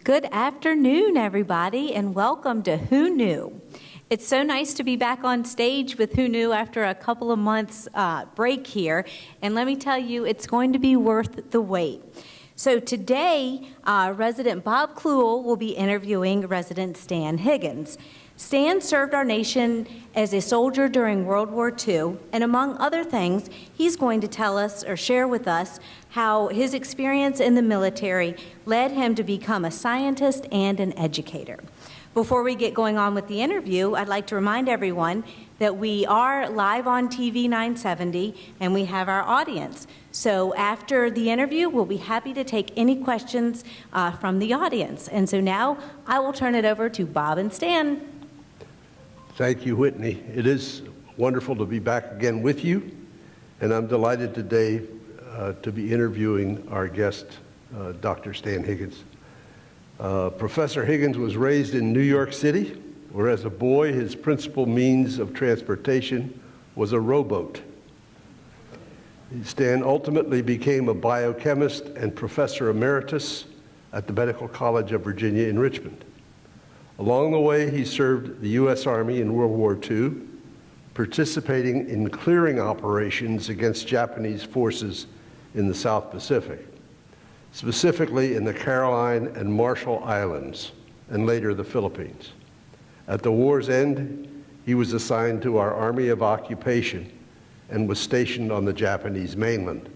Good afternoon, everybody, and welcome to Who Knew? It's so nice to be back on stage with Who Knew after a couple of months break here, and let me tell you, it's going to be worth the wait. So today, resident Bob Kluel will be interviewing resident Stan Higgins. Stan served our nation as a soldier during World War II, and among other things, he's going to tell us or share with us how his experience in the military led him to become a scientist and an educator. Before we get going on with the interview, I'd like to remind everyone that we are live on TV 970 and we have our audience. So after the interview, we'll be happy to take any questions from the audience. And so now I will turn it over to Bob and Stan. Thank you, Whitney. It is wonderful to be back again with you, and I'm delighted today to be interviewing our guest, Dr. Stan Higgins. Professor Higgins was raised in New York City, where as a boy his principal means of transportation was a rowboat. Stan ultimately became a biochemist and professor emeritus at the Medical College of Virginia in Richmond. Along the way, he served the U.S. Army in World War II, participating in clearing operations against Japanese forces in the South Pacific, specifically in the Caroline and Marshall Islands, and later the Philippines. At the war's end, he was assigned to our Army of Occupation and was stationed on the Japanese mainland.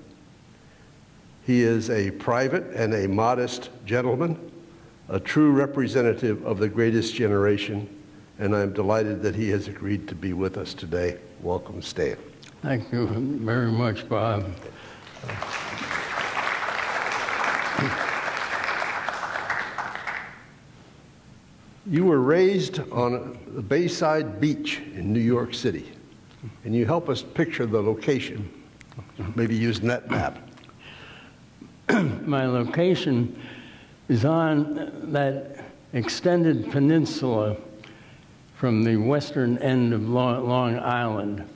He is a private and a modest gentleman, a true representative of the greatest generation, and I'm delighted that he has agreed to be with us today. Welcome, Stan. Thank you very much, Bob. You were raised on the Bayside Beach in New York City. Can you help us picture the location? Maybe use net map. My location is on that extended peninsula from the western end of Long Island,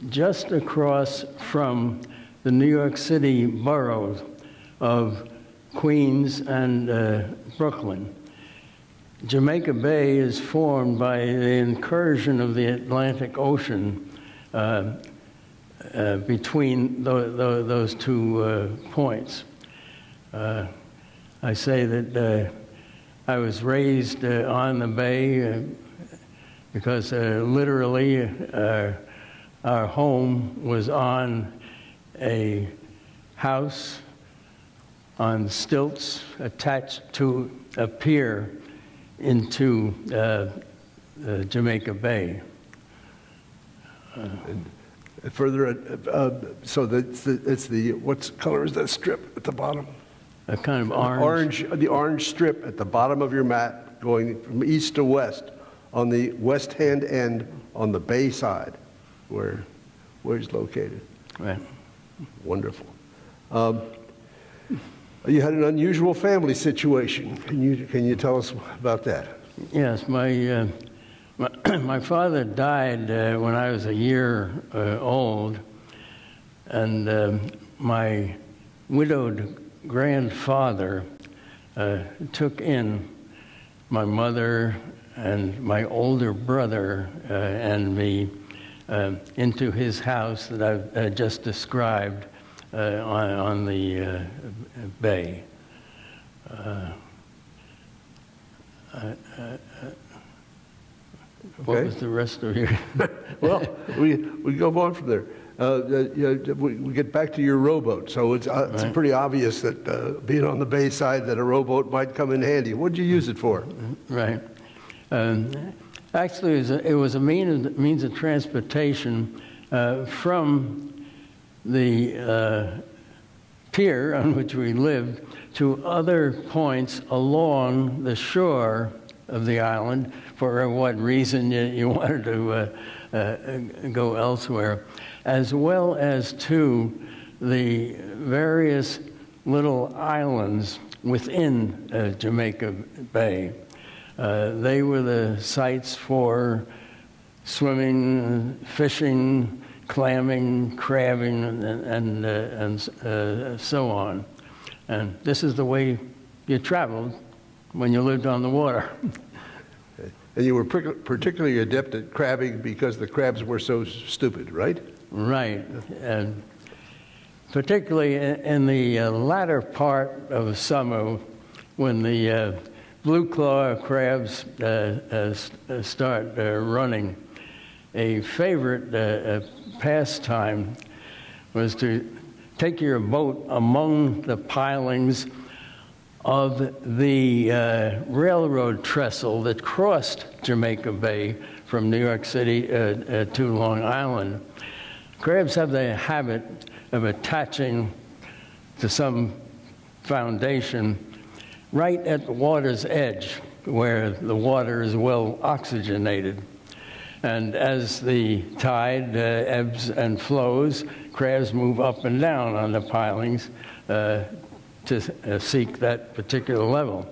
just across from the New York City boroughs of Queens and Brooklyn. Jamaica Bay is formed by the incursion of the Atlantic Ocean between those two points. I say that I was raised on the bay because literally our home was on a house on stilts attached to a pier into Jamaica Bay. Further, so it's the what color is that strip at the bottom? A kind of orange. The orange strip at the bottom of your map going from east to west on the west-hand end on the bay side where it's located. Right. Wonderful. You had an unusual family situation. Can you tell us about that? Yes, my father died when I was a year old, and my widowed grandfather took in my mother and my older brother and me into his house that I've just described on the bay. What was the rest of your... Well, we go on from there. We get back to your rowboat. So it's Right. pretty obvious that being on the bay side that a rowboat might come in handy. What did you use it for? Right. Actually, it was a means of transportation from the pier on which we lived to other points along the shore of the island for what reason you wanted to go elsewhere, as well as to the various little islands within Jamaica Bay. They were the sites for swimming, fishing, clamming, crabbing, and so on. And this is the way you traveled when you lived on the water. And you were particularly adept at crabbing because the crabs were so stupid, right? Right. And particularly in the latter part of summer, when the blue claw crabs start running, a favorite pastime was to take your boat among the pilings of the railroad trestle that crossed Jamaica Bay from New York City to Long Island. Crabs have the habit of attaching to some foundation right at the water's edge, where the water is well oxygenated. And as the tide ebbs and flows, crabs move up and down on the pilings to seek that particular level,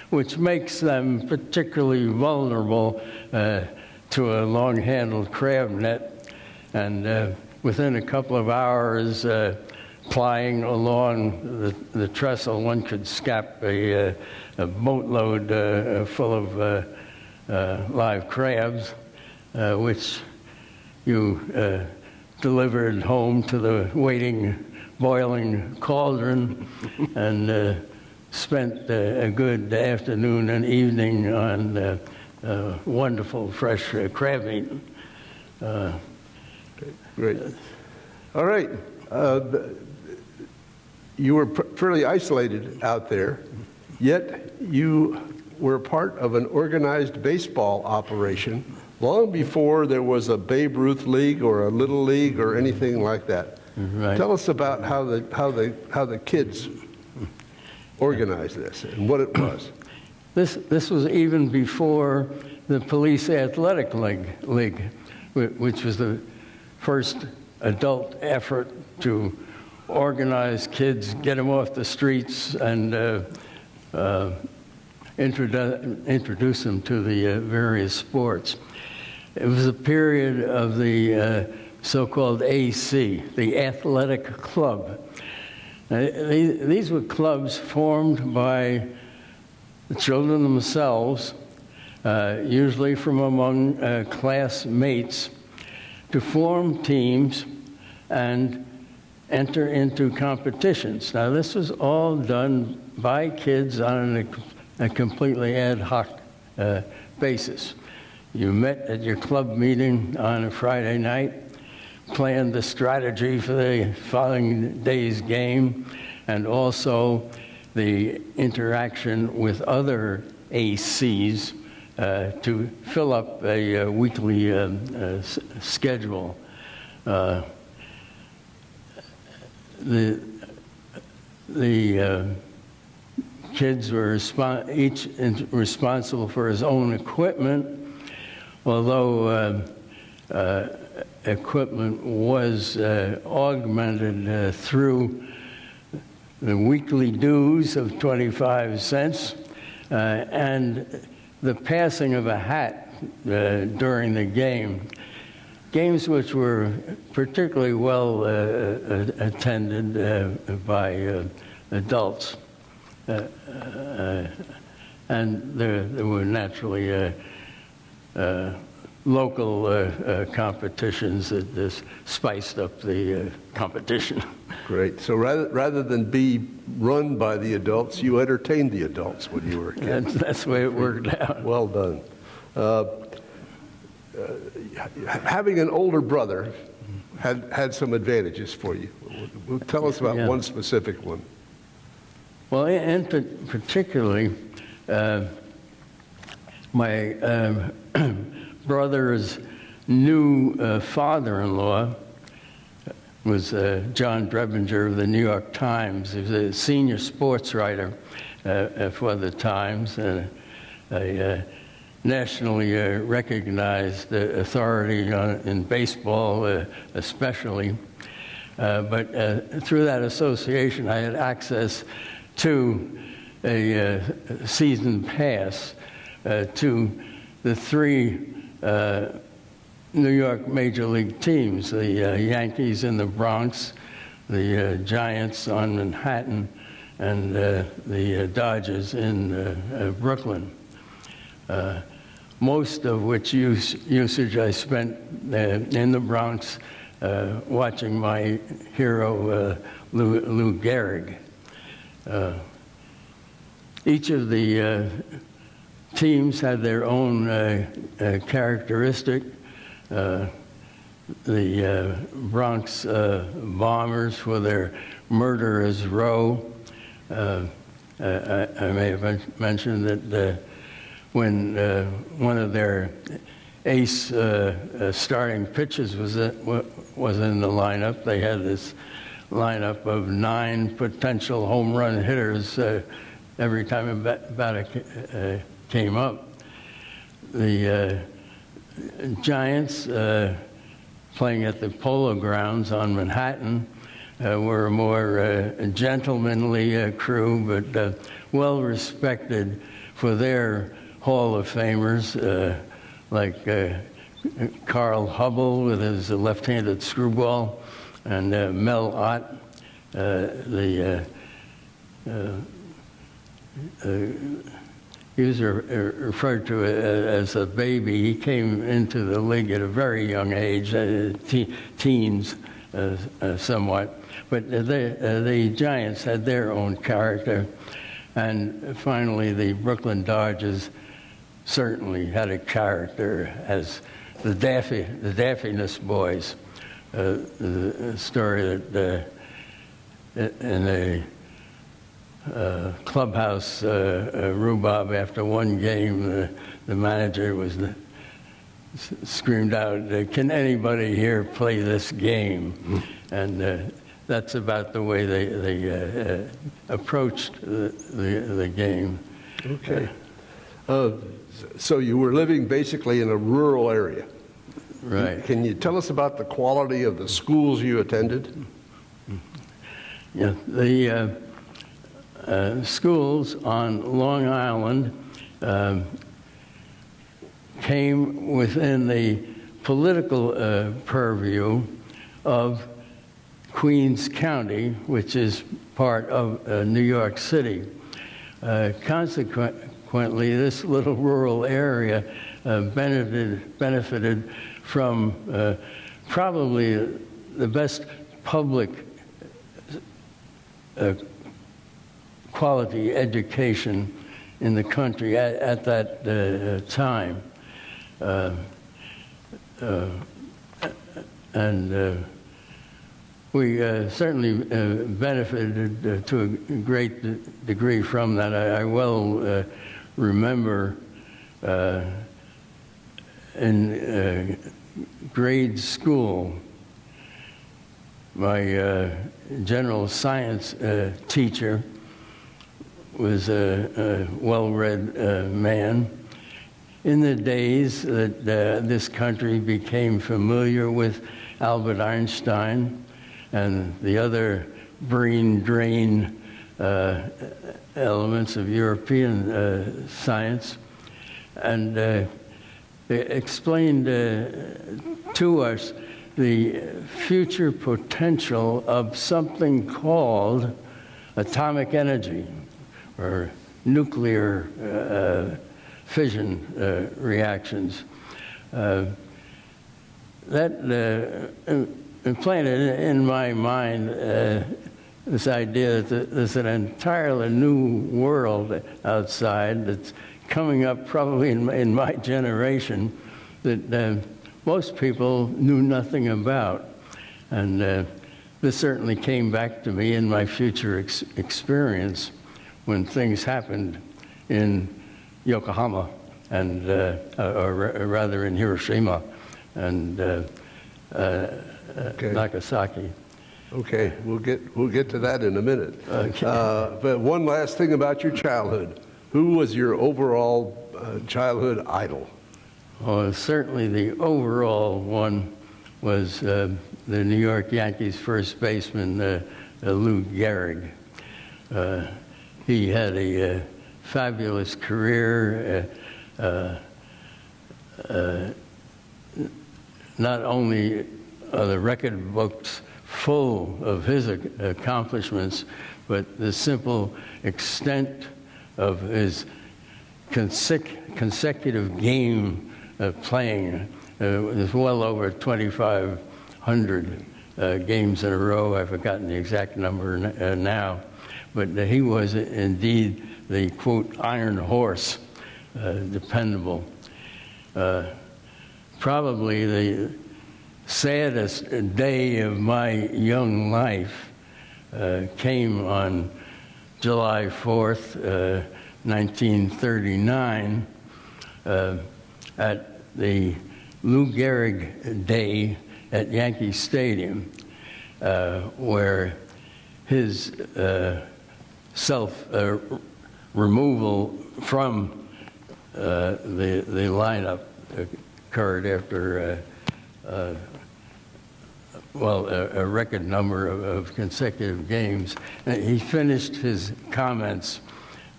which makes them particularly vulnerable to a long-handled crab net. And within a couple of hours, plying along the trestle, one could scap a boatload full of live crabs, which you delivered home to the waiting, boiling cauldron and spent a good afternoon and evening on wonderful fresh crab meat. Great. All right. You were fairly isolated out there, yet you were part of an organized baseball operation long before there was a Babe Ruth League or a Little League or anything like that. Right. Tell us about how the kids organized this and what it was. This was even before the Police Athletic League, which was the first adult effort to organize kids, get them off the streets, and introduce them to the various sports. It was a period of the so-called AC, the Athletic Club. These were clubs formed by the children themselves, usually from among classmates, to form teams and enter into competitions. Now, this was all done by kids on a completely ad hoc basis. You met at your club meeting on a Friday night, planned the strategy for the following day's game, and also the interaction with other ACs to fill up a weekly schedule. The kids were each responsible for his own equipment, although equipment was augmented through the weekly dues of 25 cents and the passing of a hat during the game. Games which were particularly well attended by adults. And there were naturally local competitions that just spiced up the competition. Great. So rather than be run by the adults, you entertained the adults when you were a kid. That's the way it worked out. Well done. Having an older brother had some advantages for you. Tell us about one specific one. Well, and particularly, my brother's new father-in-law was John Drebinger of the New York Times. He was a senior sports writer for the Times, a nationally recognized authority in baseball especially. But through that association, I had access to a season pass to the three New York Major League teams, the Yankees in the Bronx, the Giants on Manhattan, and the Dodgers in Brooklyn. Most of which usage I spent in the Bronx watching my hero, Lou Gehrig. Each of the teams had their own characteristic. The Bronx Bombers for their murderer's row. I may have mentioned that when one of their ace starting pitchers was in the lineup, they had this lineup of 9 potential home run hitters every time a batter came up. The Giants, playing at the Polo Grounds on Manhattan, were a more gentlemanly crew, but well respected for their Hall of Famers, like Carl Hubble with his left-handed screwball, and Mel Ott, he was referred to as a baby. He came into the league at a very young age, teens somewhat. But the Giants had their own character. And finally, the Brooklyn Dodgers certainly had a character as the Daffiness Boys. The story that in a clubhouse rhubarb after one game, the manager was screamed out, "Can anybody here play this game?" And that's about the way they approached the game. Okay. So you were living basically in a rural area. Right. Can you tell us about the quality of the schools you attended? Yeah, the schools on Long Island came within the political purview of Queens County, which is part of New York City. Consequently, this little rural area benefited from probably the best public quality education in the country at that time. And we certainly benefited to a great degree from that. I well remember in grade school, my general science teacher was a well-read man. In the days that this country became familiar with Albert Einstein and the other brain drain elements of European science, and explained to us the future potential of something called atomic energy or nuclear fission reactions. That implanted in my mind this idea that there's an entirely new world outside that's coming up probably in my generation that most people knew nothing about. And this certainly came back to me in my future experience when things happened in Yokohama and, or rather in Hiroshima and Nagasaki. Okay, we'll get to that in a minute. Okay. But one last thing about your childhood. Who was your overall childhood idol? Well, certainly the overall one was the New York Yankees first baseman, Lou Gehrig. He had a fabulous career, not only the record books full of his accomplishments, but the simple extent of his consecutive game of playing. There's well over 2,500 games in a row. I've forgotten the exact number now. But he was indeed the, quote, iron horse, dependable. Probably the saddest day of my young life came on July 4th, 1939, at the Lou Gehrig Day at Yankee Stadium, where his self-removal from the lineup occurred after a record number of consecutive games. And he finished his comments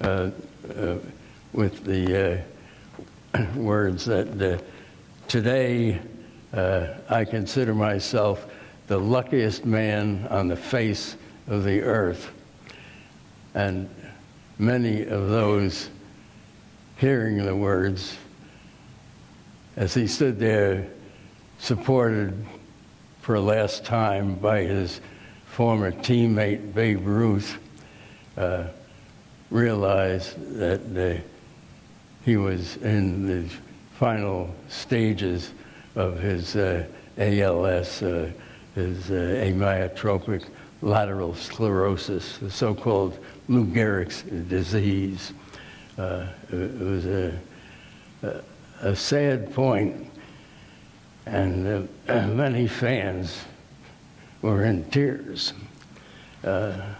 with the words that today I consider myself the luckiest man on the face of the earth. And many of those hearing the words, as he stood there supported for a last time by his former teammate Babe Ruth, realized that he was in the final stages of his ALS, his amyotrophic lateral sclerosis, the so-called Lou Gehrig's disease. It was a sad point, and many fans were in tears. That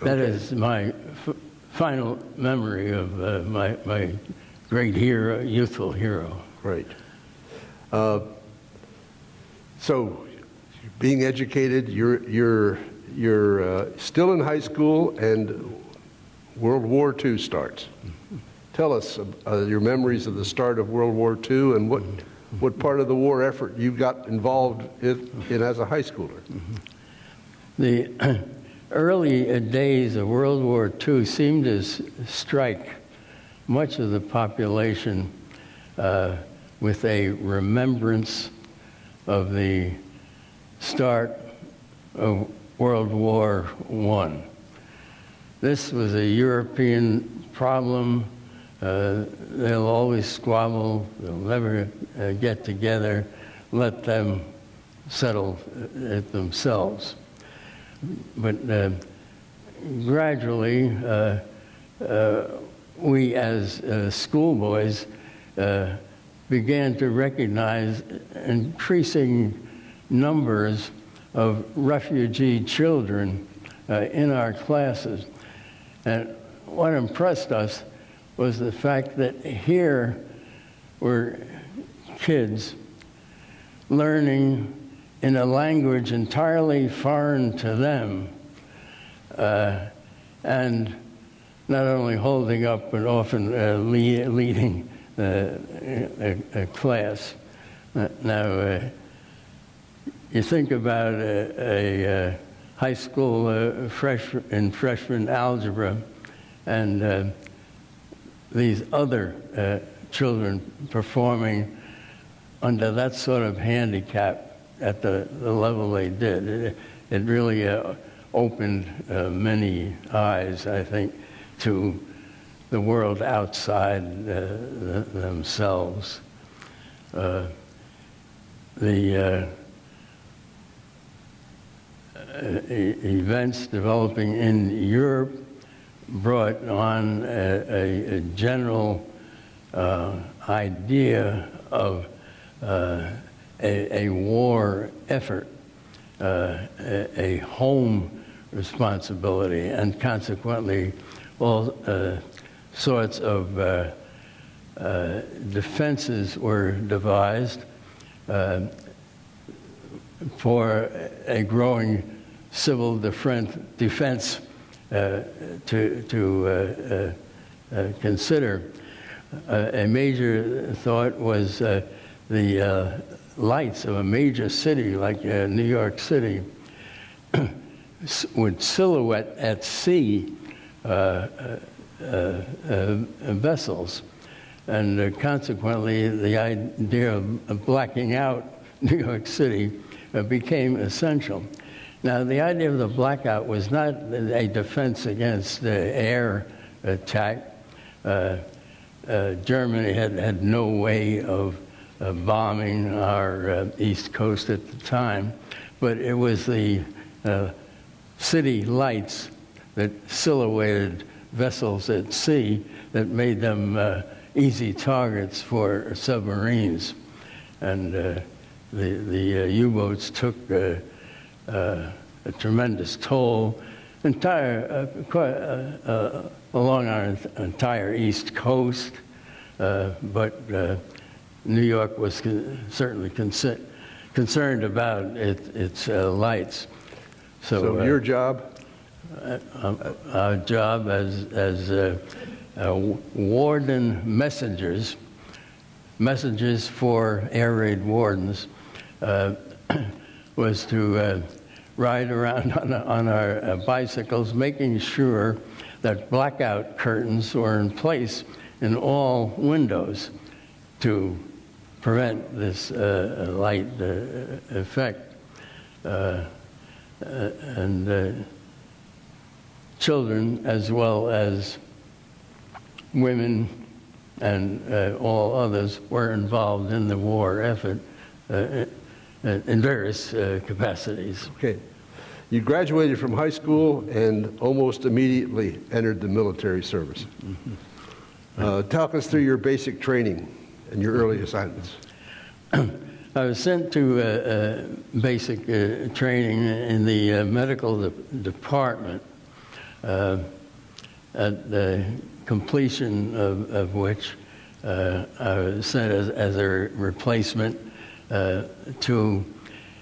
is my final memory of my great hero, youthful hero. Great. So, being educated, you're still in high school, and World War II starts. Tell us your memories of the start of World War II and what part of the war effort you got involved in as a high schooler. The early days of World War II seemed to strike much of the population with a remembrance of the start of World War I. This was a European problem. They'll always squabble. They'll never get together. Let them settle it themselves. But gradually, we as schoolboys began to recognize increasing numbers of refugee children in our classes. And what impressed us was the fact that here were kids learning in a language entirely foreign to them, and not only holding up, but often leading a class. Now, you think about a high school freshman algebra, and these other children performing under that sort of handicap at the level they did. It really opened many eyes, I think, to the world outside themselves. The events developing in Europe brought on a general idea of a war effort, a home responsibility, and consequently all sorts of defenses were devised for a growing civil defense to consider. A major thought was the lights of a major city like New York City would silhouette at sea vessels. And consequently, the idea of blacking out New York City became essential. Now, the idea of the blackout was not a defense against air attack. Germany had no way of bombing our East Coast at the time, but it was the city lights that silhouetted vessels at sea that made them easy targets for submarines. And the U-boats took a tremendous toll along our entire East Coast, but New York was certainly concerned about its lights. So your job? Our job as warden messengers for air raid wardens, was to ride around on our bicycles, making sure that blackout curtains were in place in all windows to prevent this light effect. And children, as well as women and all others, were involved in the war effort in various capacities. Okay. You graduated from high school and almost immediately entered the military service. Mm-hmm. Talk us through your basic training and your early assignments. I was sent to basic training in the medical department, at the completion of which I was sent as a replacement to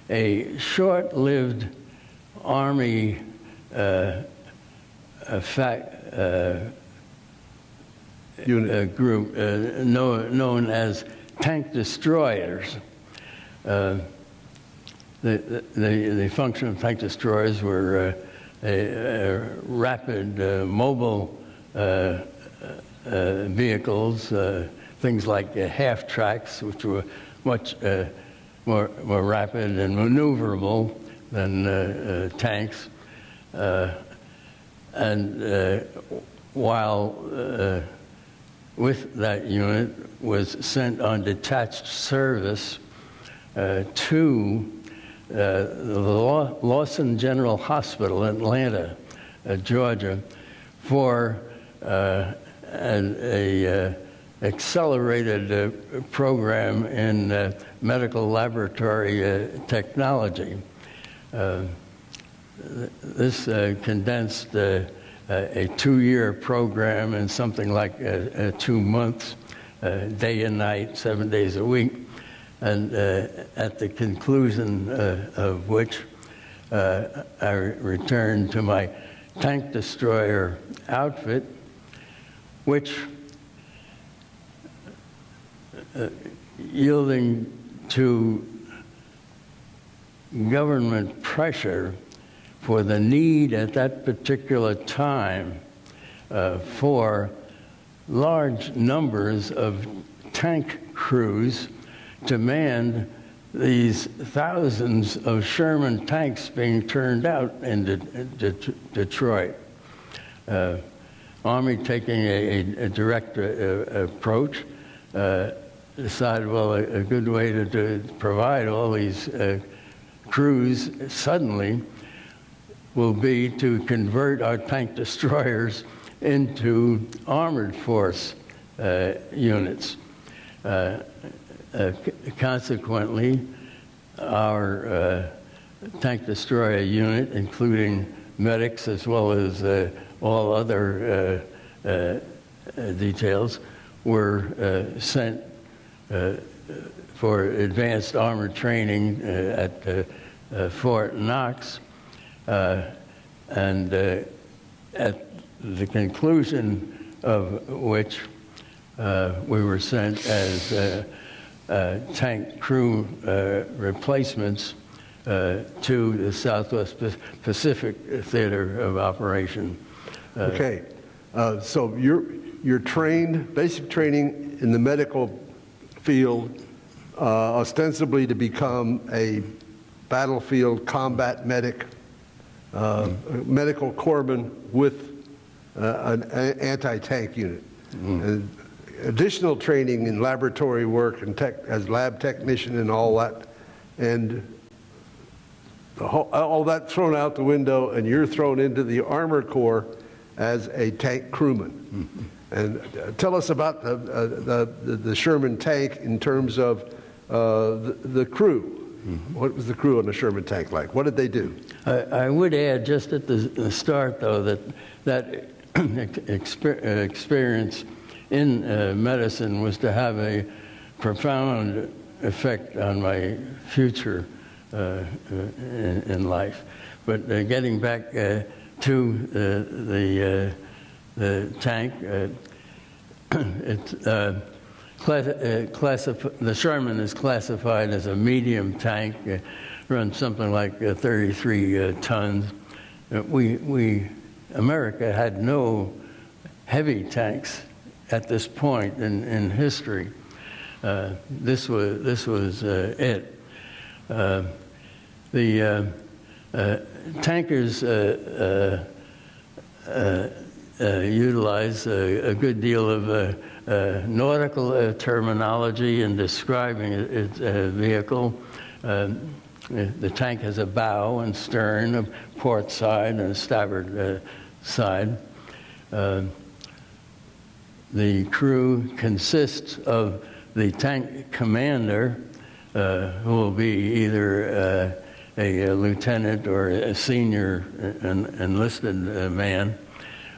a short-lived Army group known as tank destroyers. The function of tank destroyers were rapid mobile vehicles, things like half-tracks, which were much more rapid and maneuverable than tanks. And while with that unit was sent on detached service to the Lawson General Hospital in Atlanta, Georgia, for an accelerated program in medical laboratory technology. This condensed a 2-year program in something like 2 months, day and night, 7 days a week, and at the conclusion of which I returned to my tank destroyer outfit, which, yielding to government pressure for the need at that particular time for large numbers of tank crews to man these thousands of Sherman tanks being turned out in Detroit. Army, taking a direct approach, decided, well, a good way to provide all these crews suddenly will be to convert our tank destroyers into armored force units. Consequently, our tank destroyer unit, including medics as well as all other details, were sent for advanced armor training at Fort Knox, and at the conclusion of which we were sent as tank crew replacements to the Southwest Pacific Theater of Operation. Okay, so you're trained, basic training in the medical field, ostensibly to become a battlefield combat medic, medical corpsman with an anti-tank unit. And additional training in laboratory work and as lab technician and all that, and all that thrown out the window, and you're thrown into the Armor Corps as a tank crewman. And tell us about the Sherman tank in terms of the crew. What was the crew on the Sherman tank like? What did they do? I would add just at the start, though, that experience in medicine was to have a profound effect on my future in life. But getting back to the tank, the Sherman is classified as a medium tank, runs something like 33 tons. America had no heavy tanks at this point in history. This was it. The tankers utilize a good deal of nautical terminology in describing its vehicle. The tank has a bow and stern, a port side and a starboard side. The crew consists of the tank commander, who will be either a lieutenant or a senior enlisted man,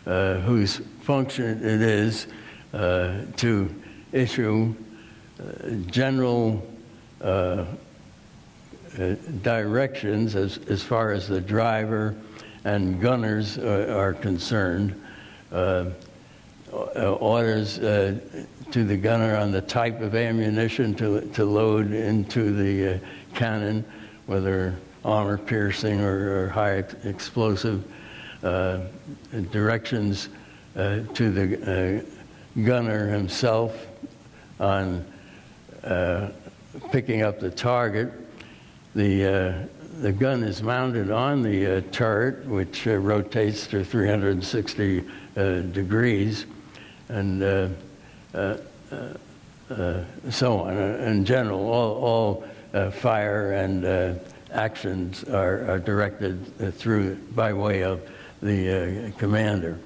whose function it is to issue general directions as far as the driver and gunners are concerned. Orders to the gunner on the type of ammunition to load into the cannon, whether armor-piercing or high explosive. Directions to the gunner himself on picking up the target. The gun is mounted on the turret, which rotates to 360 degrees, and so on. In general, all fire and actions are directed through by way of the commander.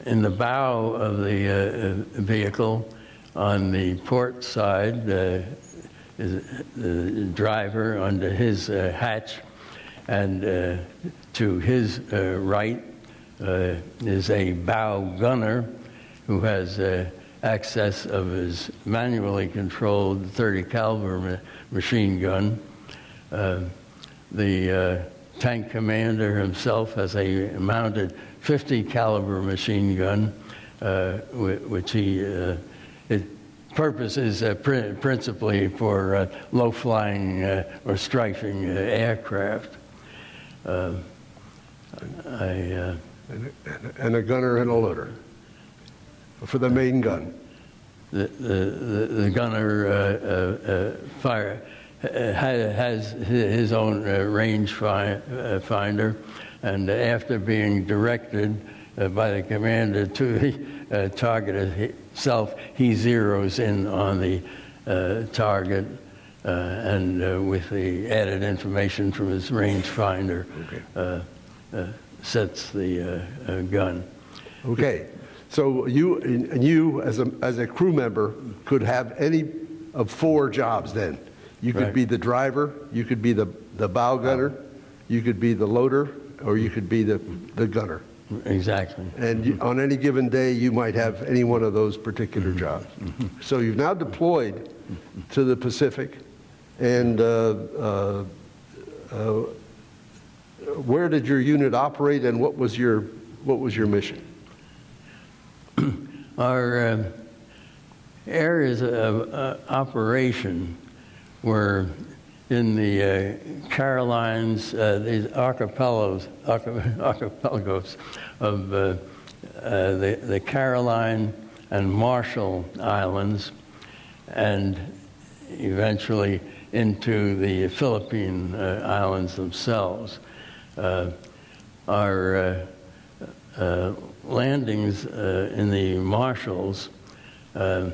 In the bow of the vehicle, on the port side, is the driver under his hatch, and to his right is a bow gunner who has access of his manually controlled 30 caliber machine gun. The tank commander himself has a mounted 50 caliber machine gun, which his purpose is principally for low-flying or strafing aircraft. And a gunner and a loader for the main gun. The gunner has his own range finder, and after being directed by the commander to the target itself, he zeroes in on the target, and with the added information from his range finder, sets the gun. Okay, so you as a crew member could have any of four jobs then. You could be the driver, you could be the bow gunner, you could be the loader, or you could be the gunner. Exactly. And on any given day, you might have any one of those particular jobs. So you've now deployed to the Pacific, and where did your unit operate, and what was your mission? areas of operation were in the Carolines, these archipelagos of the Caroline and Marshall Islands, and eventually into the Philippine islands themselves. Our landings in the Marshalls were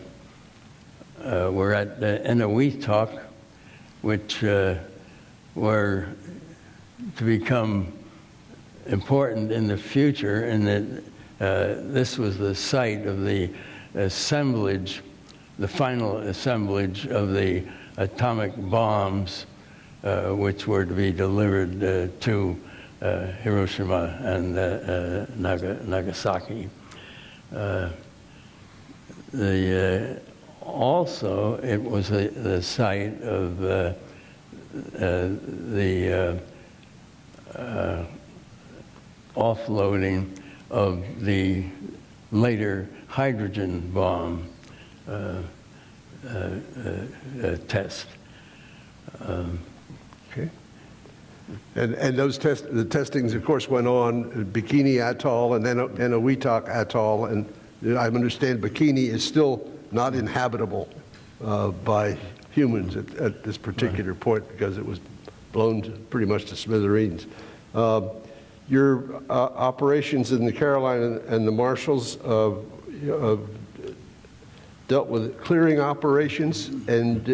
at Eniwetok, which were to become important in the future, in that this was the site of the assemblage, the final assemblage of the atomic bombs, which were to be delivered to Hiroshima and Nagasaki. Also, it was the site of the offloading of the later hydrogen bomb test. Okay. And those the testings, of course, went on Bikini Atoll and then Eniwetok Atoll, and I understand Bikini is still not inhabitable by humans at this particular point because it was blown pretty much to smithereens. Your operations in the Carolina and the Marshalls dealt with clearing operations, and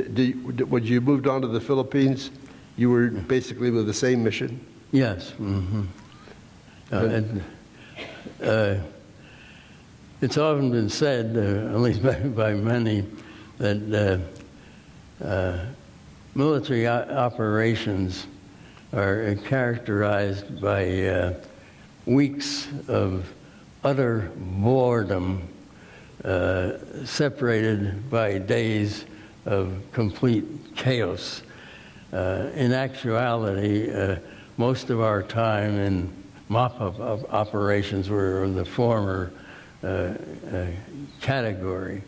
when you moved on to the Philippines, you were basically with the same mission? Yes. Mm-hmm. It's often been said, at least by many, that military operations are characterized by weeks of utter boredom, separated by days of complete chaos. In actuality, most of our time in mop-up operations were the former category.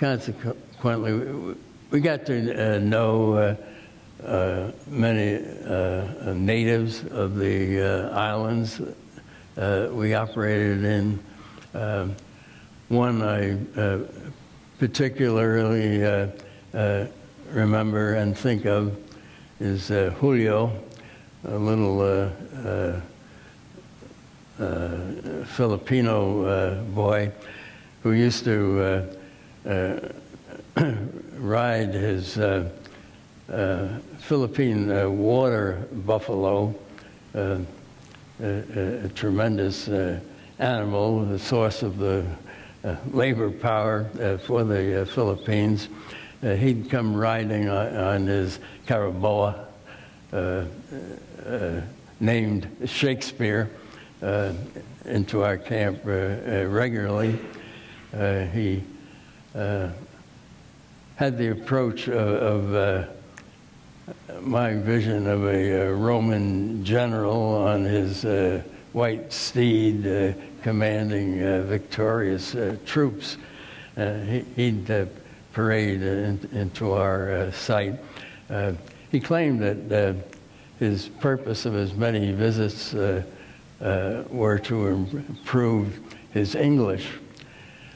Consequently, we got to know many natives of the islands we operated in. One I particularly remember and think of is Julio, a little Filipino boy who used to ride his Philippine water buffalo, a tremendous animal, the source of the labor power for the Philippines. He'd come riding on his caraboa, named Shakespeare, into our camp regularly. He had the approach of my vision of a Roman general on his white steed commanding victorious troops. He'd parade into our sight. He claimed that his purpose of his many visits were to improve his English,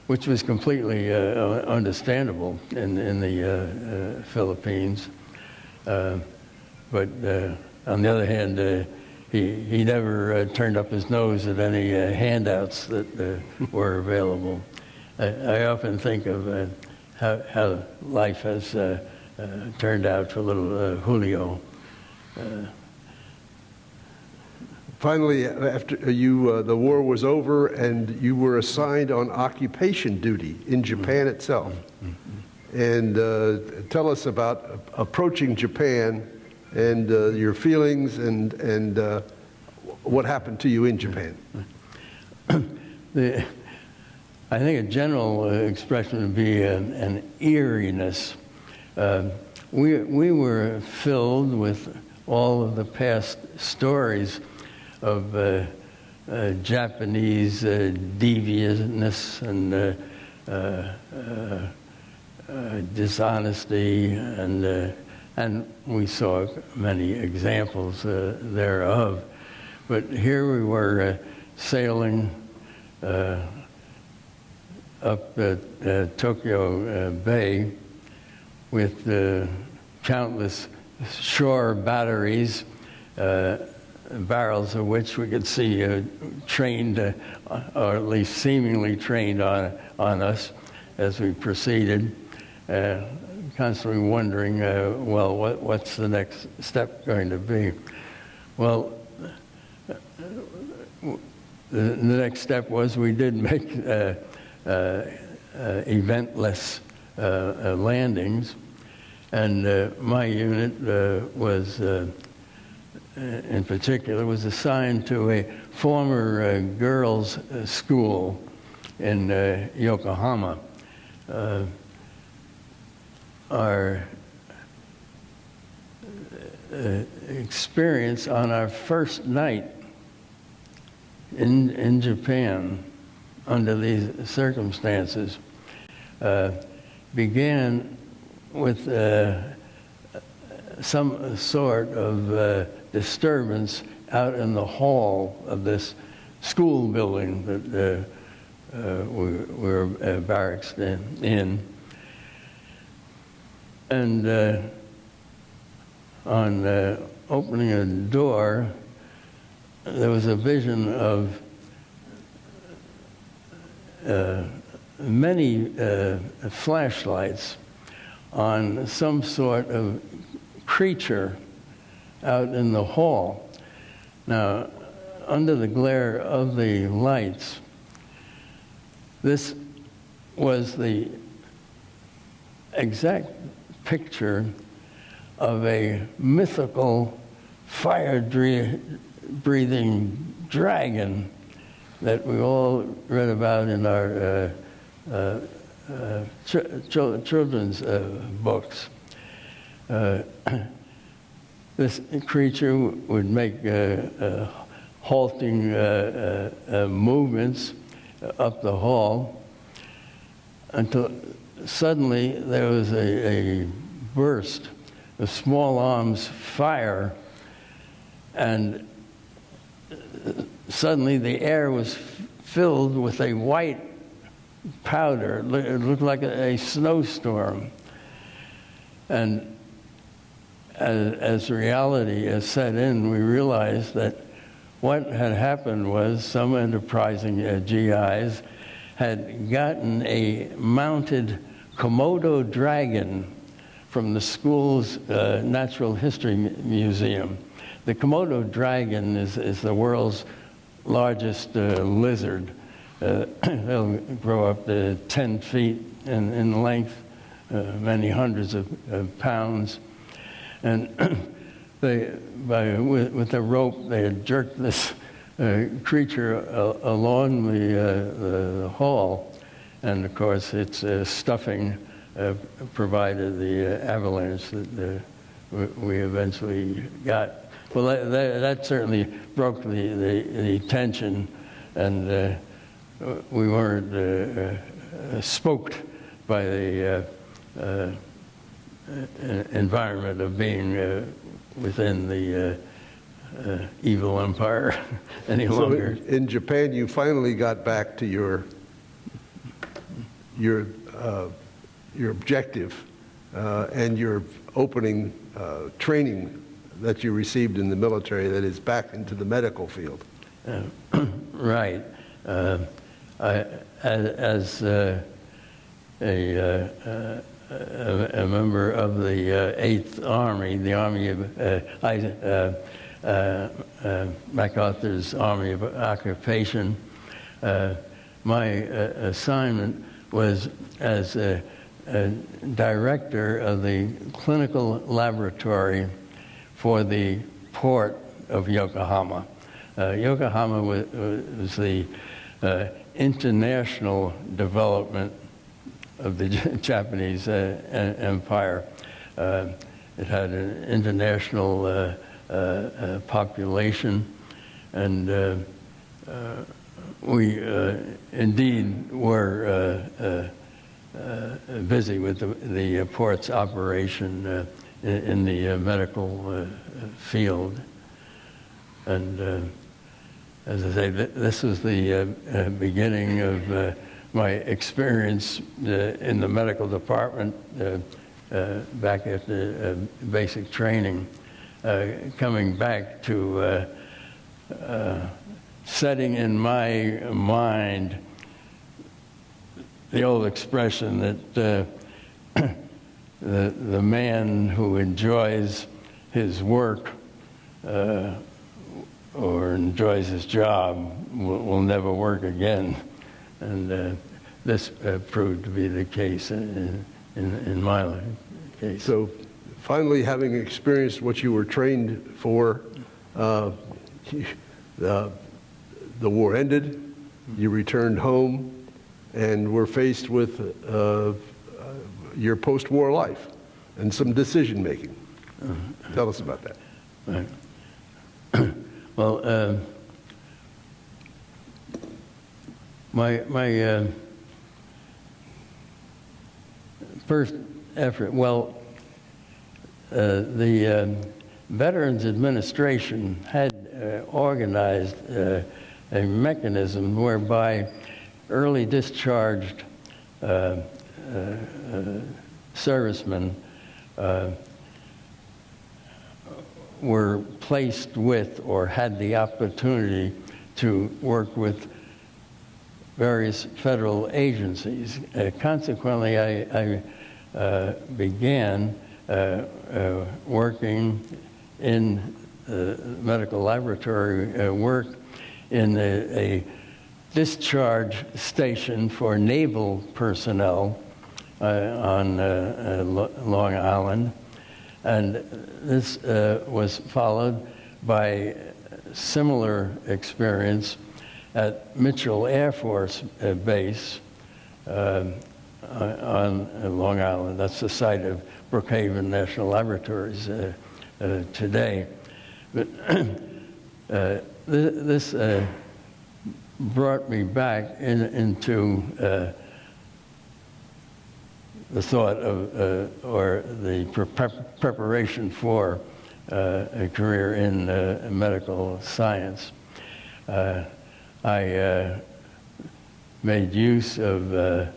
which was completely understandable in the Philippines. But on the other hand, he never turned up his nose at any handouts that were available. I often think of how life has turned out for little Julio. Finally, after the war was over and you were assigned on occupation duty in Japan itself. And tell us about approaching Japan and your feelings and what happened to you in Japan. I think a general expression would be an eeriness. We were filled with all of the past stories of Japanese deviousness and dishonesty, and we saw many examples thereof. But here we were sailing up Tokyo Bay with countless shore batteries, barrels of which we could see trained, or at least seemingly trained on us as we proceeded, constantly wondering, well, what's the next step going to be? Well, the next step was we did make eventless landings, and my unit was, in particular, was assigned to a former girls' school in Yokohama. Our experience on our first night in Japan under these circumstances began with some sort of disturbance out in the hall of this school building that we were barracked in. And on opening a door, there was a vision of many flashlights on some sort of creature out in the hall. Now, under the glare of the lights, this was the exact picture of a mythical fire-breathing dragon that we all read about in our children's books. This creature would make halting movements up the hall until suddenly there was a burst of small arms fire, and suddenly the air was filled with a white powder. It looked like a snowstorm. And as reality has set in, we realized that what had happened was some enterprising GIs had gotten a mounted Komodo dragon from the school's Natural History Museum. The Komodo dragon is the world's largest lizard. They'll grow up to 10 feet in length, many hundreds of pounds. And with a rope, they had jerked this creature along the hall. And of course, its stuffing provided the avalanche that we eventually got. Well, that certainly broke the tension, and we weren't spooked by the environment of being within the evil empire any longer. So in Japan, you finally got back to your objective and your opening training that you received in the military, that is back into the medical field. Right. As a member of the 8th Army, the Army of MacArthur's Army of Occupation, my assignment was as a director of the clinical laboratory for the port of Yokohama. Yokohama was the international development of the Japanese empire. It had an international population, and we indeed were busy with the port's operation in the medical field. And as I say, this was the beginning of my experience in the medical department back at the basic training, coming back to setting in my mind the old expression that the man who enjoys his work or enjoys his job will never work again. And this proved to be the case in my case. So finally, having experienced what you were trained for, the war ended, you returned home, and were faced with your post-war life and some decision-making. Tell us about that. Right. Well, my first effort, well, the Veterans Administration had organized a mechanism whereby early discharged servicemen were placed with or had the opportunity to work with various federal agencies. Consequently, I began working in medical laboratory work in a discharge station for naval personnel on Long Island. And this was followed by similar experience at Mitchell Air Force Base on Long Island. That's the site of Brookhaven National Laboratories today. But this brought me back into the thought of, or the preparation for a career in medical science. I made use of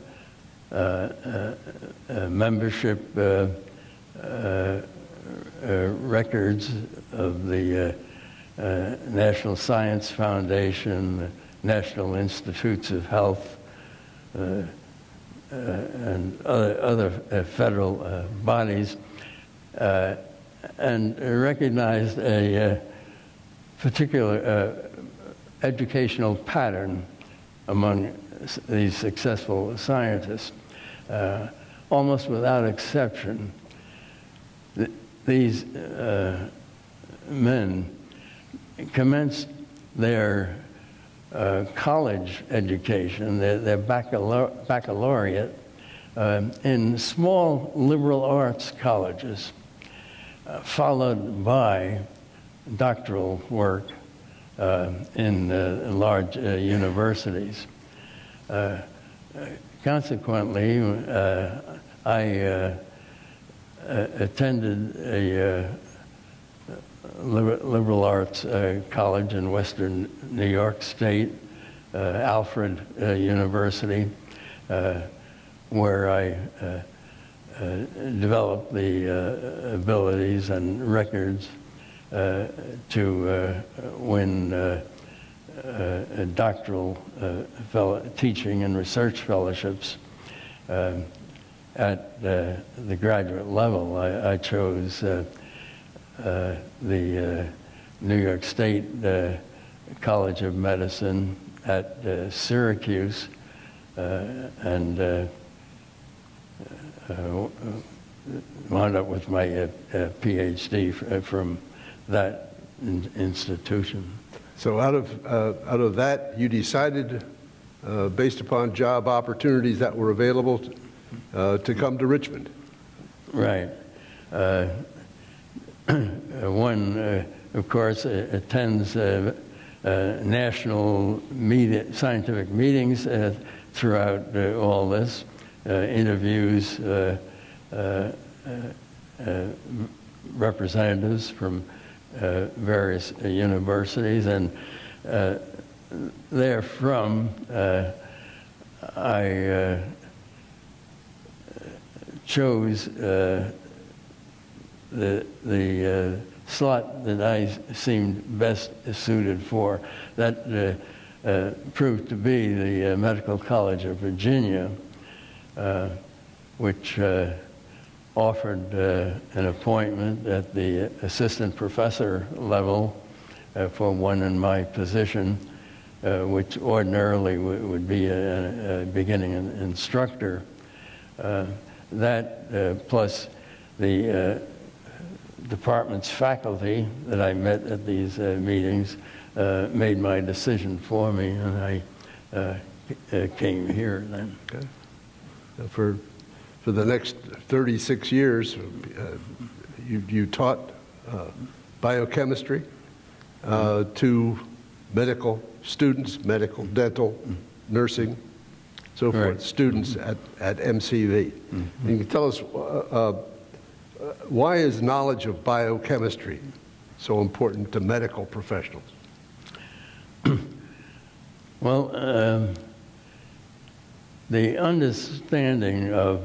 membership records of the National Science Foundation, National Institutes of Health, and other federal bodies, and recognized a particular educational pattern among these successful scientists. Almost without exception, these men commenced their college education, their baccalaureate, in small liberal arts colleges, followed by doctoral work in large universities. Consequently, I attended a liberal arts college in Western New York State, Alfred University, where I developed the abilities and records to win doctoral teaching and research fellowships at the graduate level. I chose the New York State College of Medicine at Syracuse, and wound up with my PhD from that institution. So out of that, you decided, based upon job opportunities that were available, to come to Richmond. Right. One, of course, attends national scientific meetings throughout all this, interviews representatives from various universities, and therefrom I chose the slot that I seemed best suited for. That proved to be the Medical College of Virginia, which offered an appointment at the assistant professor level for one in my position, which ordinarily would be a beginning instructor. That plus the department's faculty that I met at these meetings made my decision for me, and I came here then. Okay. For the next 36 years, you taught biochemistry to medical students, medical, dental, nursing, so forth, students at MCV. Mm-hmm. You can tell us why is knowledge of biochemistry so important to medical professionals? Well, the understanding of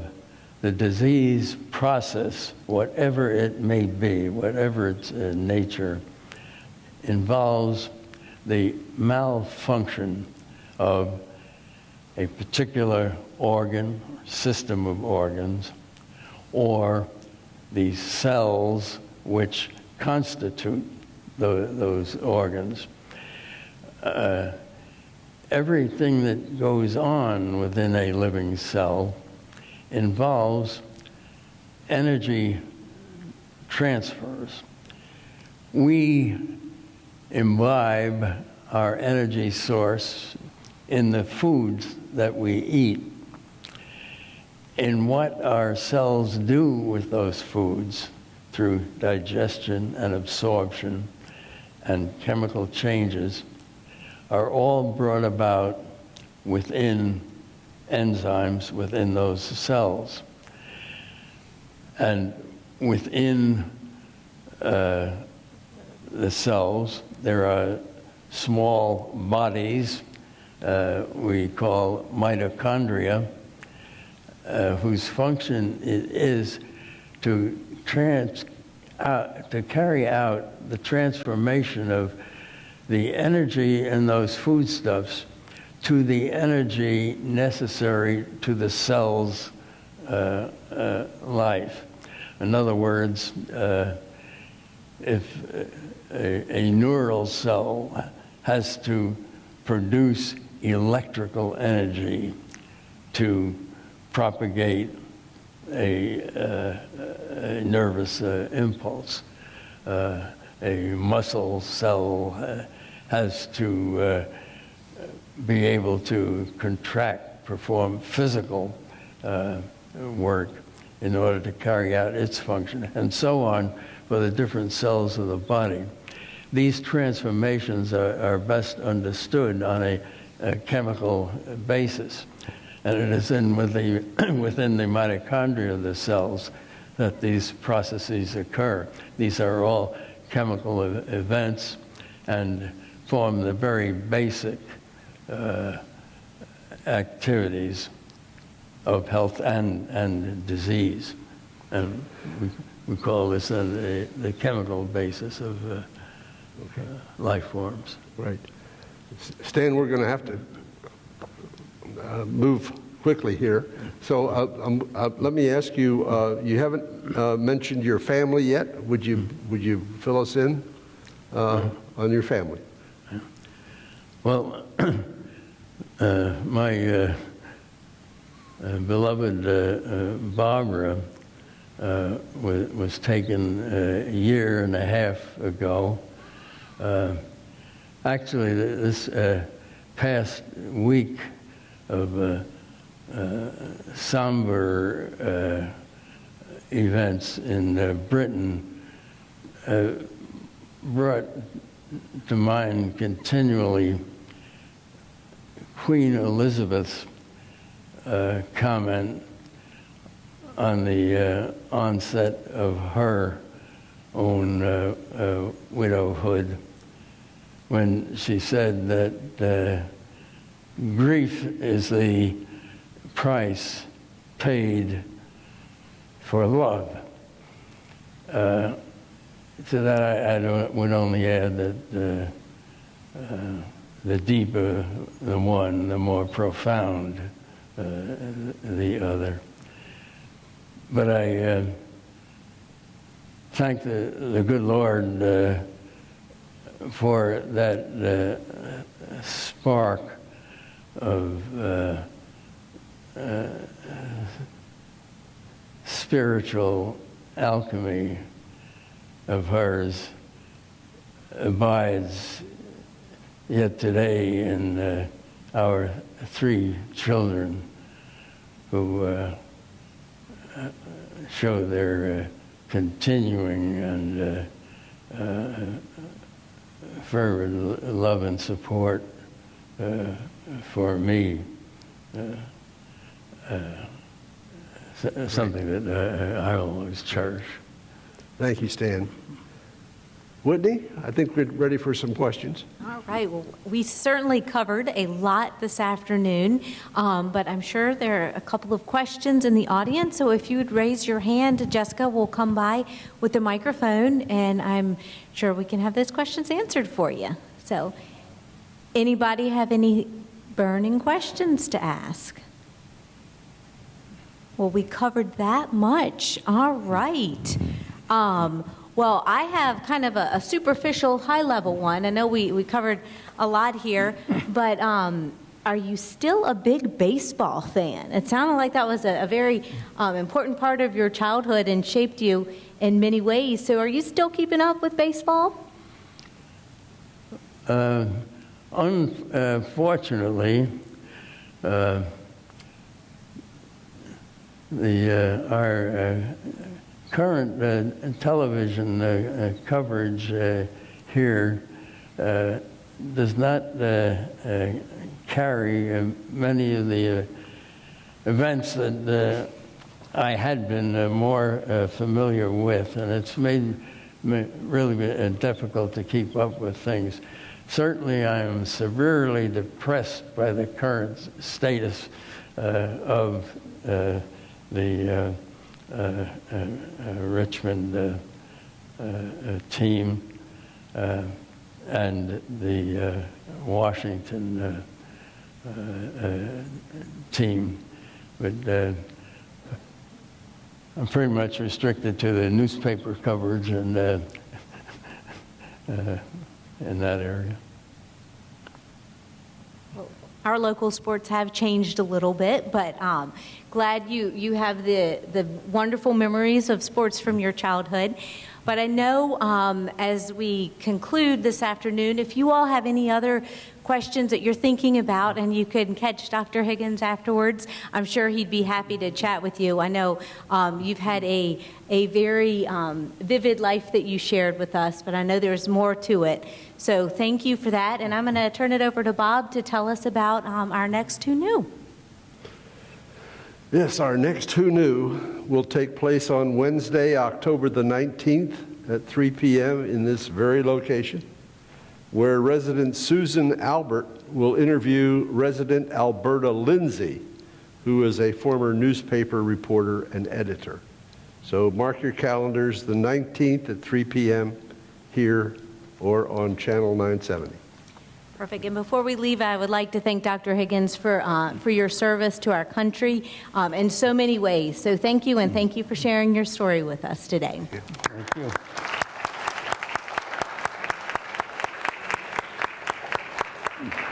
the disease process, whatever it may be, whatever its nature, involves the malfunction of a particular organ, system of organs, or the cells which constitute those organs. Everything that goes on within a living cell involves energy transfers. We imbibe our energy source in the foods that we eat. And what our cells do with those foods through digestion and absorption and chemical changes are all brought about within enzymes within those cells. And within the cells, there are small bodies we call mitochondria, whose function is to carry out the transformation of the energy in those foodstuffs to the energy necessary to the cell's life. In other words, if a neural cell has to produce electrical energy to propagate a nervous impulse, a muscle cell has to be able to contract, perform physical work in order to carry out its function, and so on for the different cells of the body. These transformations are best understood on a chemical basis, and it is within the mitochondria of the cells that these processes occur. These are all chemical events and form the very basic activities of health and disease. And we call this the chemical basis of life forms. Right. Stan, we're going to have to move quickly here. So let me ask you, you haven't mentioned your family yet. Would you fill us in on your family? Well, my beloved Barbara was taken a year and a half ago. Actually, this past week of somber events in Britain brought to mind continually Queen Elizabeth's comment on the onset of her own widowhood, when she said that grief is the price paid for love. To that, I would only add that the deeper the one, the more profound the other. But I thank the good Lord for that spark of spiritual alchemy of hers abides yet today in our 3 children who show their continuing and fervent love and support for me. Something that I always cherish. Thank you, Stan. Whitney, I think we're ready for some questions. All right. Well, we certainly covered a lot this afternoon, but I'm sure there are a couple of questions in the audience. So if you would raise your hand, Jessica will come by with the microphone, and I'm sure we can have those questions answered for you. So anybody have any burning questions to ask? Well, we covered that much. All right. Well, I have kind of a superficial, high-level one. I know we covered a lot here, but are you still a big baseball fan? It sounded like that was a very important part of your childhood and shaped you in many ways. So are you still keeping up with baseball? Unfortunately, our current television coverage here does not carry many of the events that I had been more familiar with, and it's made me really difficult to keep up with things. Certainly, I am severely depressed by the current status of the Richmond team and the Washington team. But I'm pretty much restricted to the newspaper coverage and in that area. Our local sports have changed a little bit, but glad you have the wonderful memories of sports from your childhood. But I know as we conclude this afternoon, if you all have any other questions that you're thinking about and you can catch Dr. Higgins afterwards, I'm sure he'd be happy to chat with you. I know you've had a very vivid life that you shared with us, but I know there's more to it. So thank you for that, and I'm going to turn it over to Bob to tell us about our next Who Knew. Yes, our next Who Knew will take place on Wednesday, October the 19th at 3 p.m. in this very location, where resident Susan Albert will interview resident Alberta Lindsay, who is a former newspaper reporter and editor. So mark your calendars, the 19th at 3 p.m. here or on Channel 970. Perfect. And before we leave, I would like to thank Dr. Higgins for your service to our country in so many ways. So thank you, and thank you for sharing your story with us today. Thank you. Thank you.